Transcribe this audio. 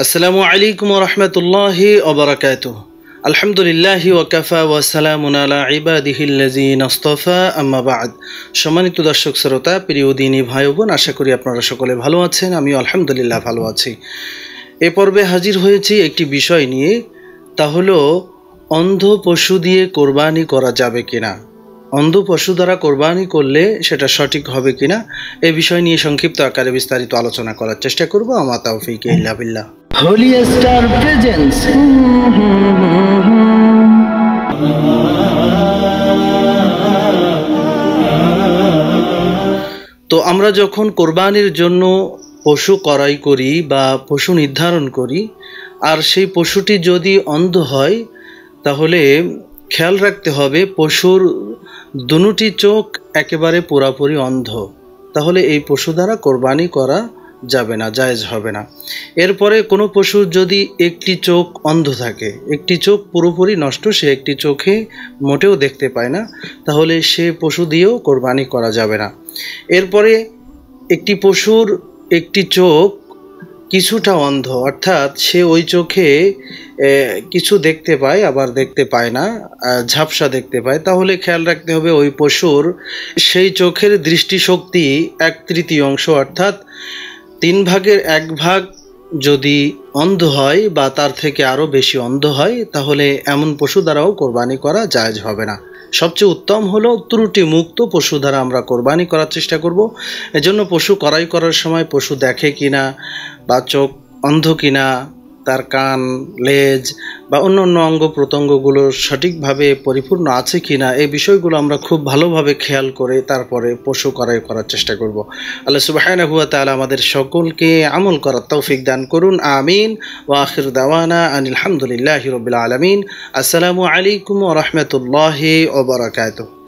আসসালামু আলাইকুম ওয়া রাহমাতুল্লাহি ওয়া বারাকাতুহু। আলহামদুলিল্লাহি ওয়া কাফা ওয়া সালামুন আলা ইবাদিহিল্লাযিনা ইসতাফা, আম্মা বা'দ। সম্মানিত দর্শক শ্রোতা, প্রিয় দিনী ভাই ও বোন, আশা করি আপনারা সকলে ভালো আছেন। আমিও আলহামদুলিল্লাহ ভালো আছি। এ পর্বে হাজির হয়েছি একটি বিষয় নিয়ে, তা হলো অন্ধ পশু দিয়ে কোরবানি করা যাবে কিনা, অন্ধ পশু দ্বারা কোরবানি করলে সেটা সঠিক হবে কিনা, এই বিষয় নিয়ে সংক্ষিপ্ত আকারে বিস্তারিত আলোচনা করার চেষ্টা করব। আমা তাওফীক ইল্লা বিল্লাহ। Holi star presents. তো আমরা যখন কোরবানির জন্য পশু ক্রয় করি বা পশু নির্ধারণ করি, আর সেই পশুটি যদি অন্ধ হয়, তাহলে খেয়াল রাখতে হবে পশুর দুটি চোখ একেবারে পুরাপুরি অন্ধ, তাহলে এই পশু দ্বারা কোরবানি করা যাবে না, জায়েজ হবে না। এরপরে কোনো পশুর যদি একটি চোখ অন্ধ থাকে, একটি চোখ পুরোপুরি নষ্ট, সে একটি চোখে মোটেও দেখতে পায় না, তাহলে সে পশু দিয়েও কোরবানি করা যাবে না। এরপরে একটি পশুর একটি চোখ কিছুটা অন্ধ, অর্থাৎ সে ওই চোখে কিছু দেখতে পায় আবার দেখতে পায় না, ঝাপসা দেখতে পায়, তাহলে খেয়াল রাখতে হবে ওই পশুর সেই চোখের দৃষ্টিশক্তি 1/3 অর্থাৎ 3 ভাগের 1 ভাগ যদি অন্ধ হয় বা তার থেকে আরও বেশি অন্ধ হয়, তাহলে এমন পশু দ্বারাও কোরবানি করা জায়েজ হবে না। সবচেয়ে উত্তম হলো ত্রুটি মুক্ত পশু দ্বারা আমরা কোরবানি করার চেষ্টা করব। এজন্য পশু ক্রয় করার সময় পশু দেখে কিনা বা চোখ অন্ধ কিনা, তার কান, লেজ বা অন্য অঙ্গ প্রত্যঙ্গগুলো সঠিকভাবে পরিপূর্ণ আছে কিনা, এই বিষয়গুলো আমরা খুব ভালোভাবে খেয়াল করে তারপরে পশু ক্রয় করার চেষ্টা করব। আল্লাহ সুবহানাহু ওয়া তাআলা আমাদের সকলকে আমল করার তৌফিক দান করুন, আমিন। ওয়া আখির দাওয়ানা আনিল হামদুলিল্লাহি রাব্বিল আলামিন। আসসালামু আলাইকুম ওয়া রাহমাতুল্লাহি ওয়া বারাকাতুহু।